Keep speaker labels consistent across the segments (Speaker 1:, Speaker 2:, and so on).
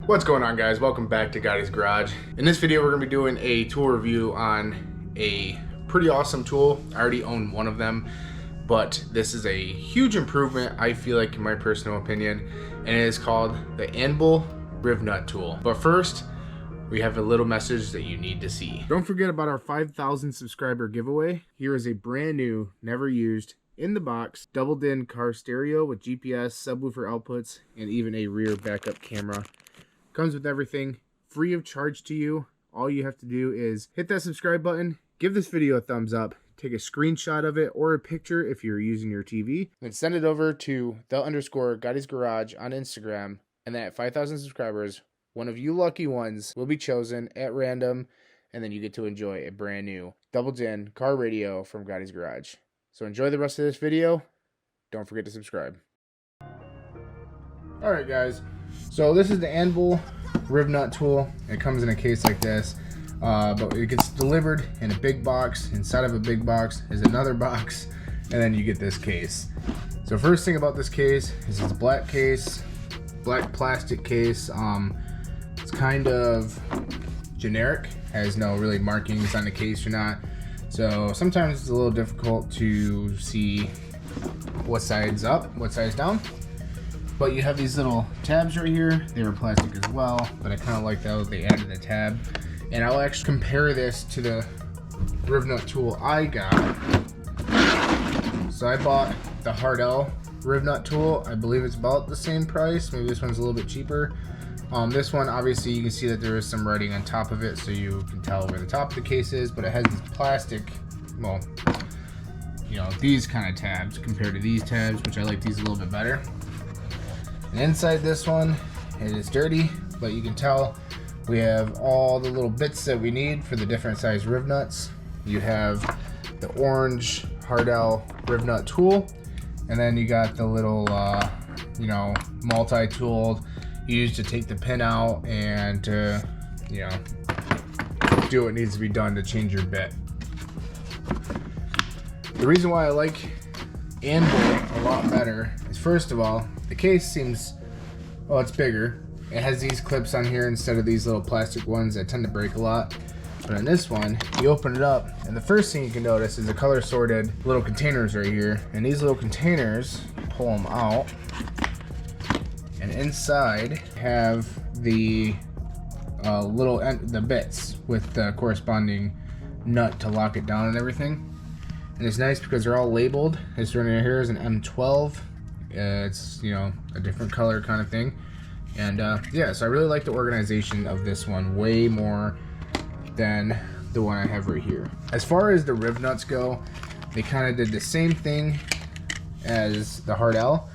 Speaker 1: What's going on, guys? Welcome back to Gotti's Garage. In this video we're going to be doing a tool review on a pretty awesome tool. I already own one of them, but this is a huge improvement, I feel like, in my personal opinion, and it is called the Anbul Rivnut tool. But first, we have a little message that you need to see. Don't forget about our 5,000 subscriber giveaway. Here is a brand new, never used, in the box, doubled-in car stereo with GPS, subwoofer outputs, and even a rear backup camera. Comes with everything, free of charge to you. All you have to do is hit that subscribe button, give this video a thumbs up, take a screenshot of it or a picture if you're using your TV, and send it over to _Gotti's Garage on Instagram. And then at 5,000 subscribers, one of you lucky ones will be chosen at random, and then you get to enjoy a brand new doubled-in car radio from Gotti's Garage. So enjoy the rest of this video. Don't forget to subscribe. Alright, guys. So this is the Anvil Rivnut tool. It comes in a case like this, but it gets delivered in a big box. Inside of a big box is another box, and then you get this case. So first thing about this case is it's a black case, black plastic case. It's kind of generic, has no really markings on the case or not. So sometimes it's a little difficult to see what side's up, what side's down. But you have these little tabs right here. They were plastic as well, but I kind of like that they added the tab. And I'll actually compare this to the Rivnut tool I got. So I bought the Hardell Rivnut tool. I believe it's about the same price. Maybe this one's a little bit cheaper. This one, obviously, you can see that there is some writing on top of it, so you can tell where the top of the case is. But it has this plastic, well, you know, these kind of tabs compared to these tabs, which I like these a little bit better. And inside this one, it is dirty, but you can tell we have all the little bits that we need for the different size Rivnuts. You have the orange Hardell Rivnut tool, and then you got the little, you know, multi-tool used to take the pin out and to, you know, do what needs to be done to change your bit. The reason why I like Anbul a lot better is, first of all, the case seems, well, it's bigger. It has these clips on here instead of these little plastic ones that tend to break a lot. But on this one, you open it up, and the first thing you can notice is the color sorted little containers right here. And these little containers, pull them out, and inside have the the bits with the corresponding nut to lock it down and everything. And it's nice because they're all labeled. This one right here is an M12. It's, you know, a different color kind of thing. And yeah, so I really like the organization of this one way more than the one I have right here. As far as the Rivnuts go, they kind of did the same thing as the Hardell.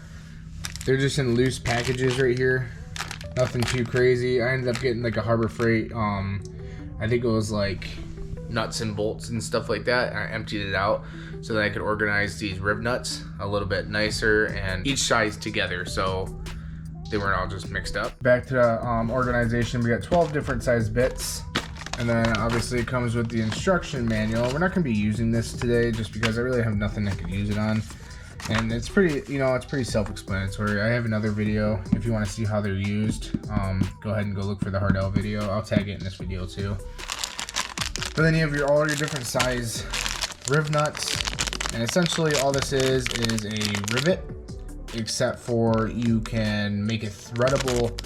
Speaker 1: They're just in loose packages right here. Nothing too crazy. I ended up getting like a Harbor Freight, I think it was like nuts and bolts and stuff like that. I emptied it out so that I could organize these Rivnuts a little bit nicer and each size together, so they weren't all just mixed up. Back to the organization, we got 12 different size bits, and then obviously it comes with the instruction manual. We're not going to be using this today just because I really have nothing I could use it on, and it's pretty, you know, it's pretty self-explanatory. I have another video if you want to see how they're used. Go ahead and go look for the Hardell video. I'll tag it in this video too. But then you have all your different size Rivnuts, and essentially all this is a rivet, except for you can make a threadable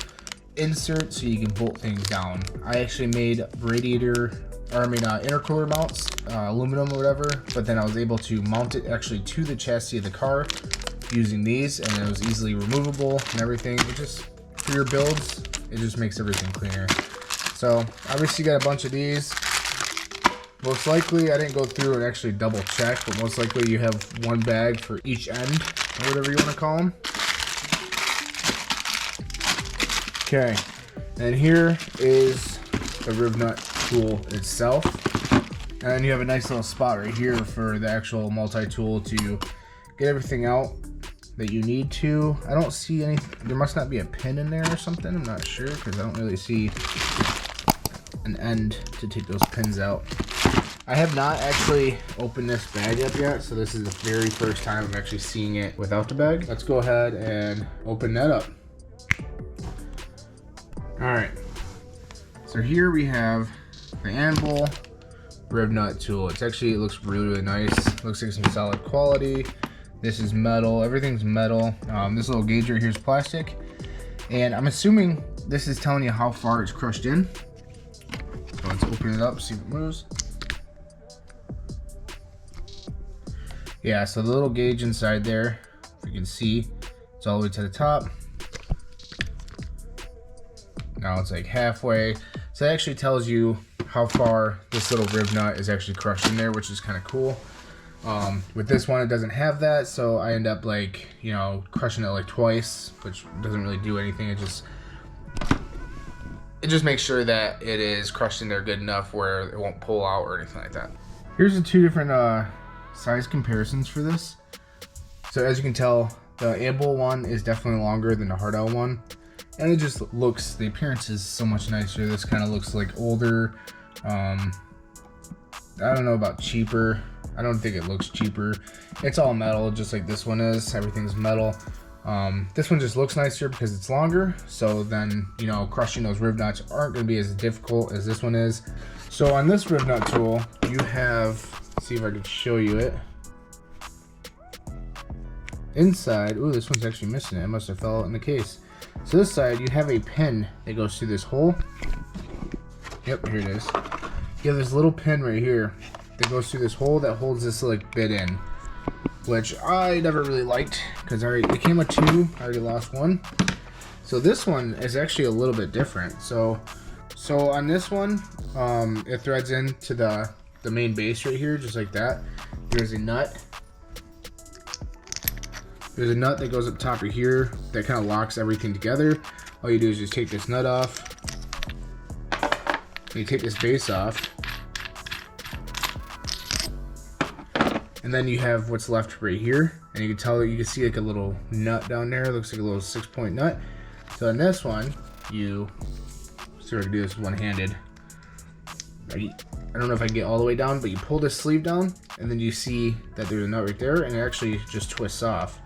Speaker 1: insert so you can bolt things down. I actually made intercooler mounts, aluminum or whatever, but then I was able to mount it actually to the chassis of the car using these, and it was easily removable and everything. It just, for your builds, it just makes everything cleaner. So obviously you got a bunch of these. Most likely, I didn't go through and actually double check, but most likely you have one bag for each end, or whatever you want to call them. Okay, and here is the Rivnut tool itself. And then you have a nice little spot right here for the actual multi-tool to get everything out that you need to. I don't see any, there must not be a pin in there or something, I'm not sure, because I don't really see an end to take those pins out. I have not actually opened this bag up yet, so this is the very first time I'm actually seeing it without the bag. Let's go ahead and open that up. Alright, so here we have the Anbul Rivnut tool. It looks really nice. Looks like some solid quality. This is metal, everything's metal. This little gauge right here is plastic. And I'm assuming this is telling you how far it's crushed in. So let's open it up, see if it moves. Yeah, so the little gauge inside there, if you can see, it's all the way to the top. Now it's like halfway. So that actually tells you how far this little rib nut is actually crushed in there, which is kind of cool. With this one, it doesn't have that, so I end up like, you know, crushing it like twice, which doesn't really do anything. It just makes sure that it is crushed in there good enough where it won't pull out or anything like that. Here's the two different size comparisons for this. So as you can tell, the Anbul one is definitely longer than the Hardell one. And it just looks, the appearance is so much nicer. This kind of looks like older. I don't know about cheaper. I don't think it looks cheaper. It's all metal, just like this one is. Everything's metal. This one just looks nicer because it's longer. So then, you know, crushing those rib nuts aren't going to be as difficult as this one is. So on this rib nut tool, you have, let's see if I can show you it. Inside, ooh, this one's actually missing it. It must have fell out in the case. So this side, you have a pin that goes through this hole. Yep, here it is. You have this little pin right here that goes through this hole that holds this like bit in, which I never really liked because it came with two. I already lost one. So this one is actually a little bit different. So on this one, it threads into the main base right here, just like that. There's a nut. There's a nut that goes up top right here that kind of locks everything together. All you do is just take this nut off. You take this base off. And then you have what's left right here. And you can tell that you can see like a little nut down there. It looks like a little 6-point nut. So on this one, you sort of do this one-handed. I don't know if I can get all the way down, but you pull this sleeve down and then you see that there's a nut right there and it actually just twists off.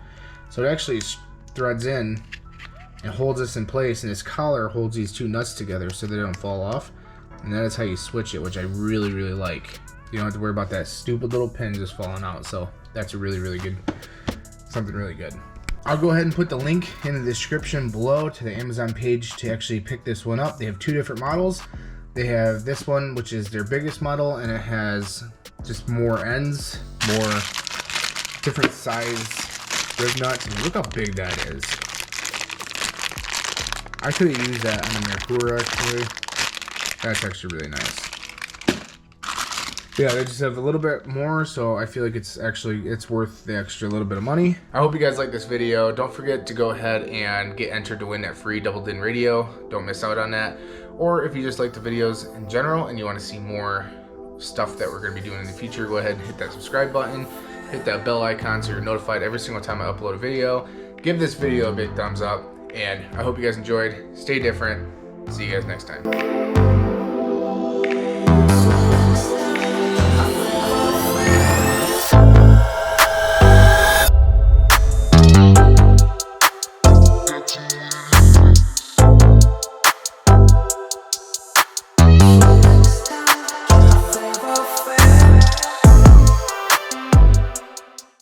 Speaker 1: So it actually threads in and holds this in place, and this collar holds these two nuts together so they don't fall off. And that is how you switch it, which I really, really like. You don't have to worry about that stupid little pin just falling out. So that's a really, really good, something really good. I'll go ahead and put the link in the description below to the Amazon page to actually pick this one up. They have two different models. They have this one, which is their biggest model, and it has just more ends, more different size rib nuts. And look how big that is. I could have used that on the Mercura actually. That's actually really nice. Yeah, they just have a little bit more, so I feel like it's worth the extra little bit of money. I hope you guys like this video. Don't forget to go ahead and get entered to win that free Double Din radio. Don't miss out on that. Or if you just like the videos in general and you want to see more stuff that we're going to be doing in the future, go ahead and hit that subscribe button. Hit that bell icon so you're notified every single time I upload a video. Give this video a big thumbs up, and I hope you guys enjoyed. Stay different. See you guys next time.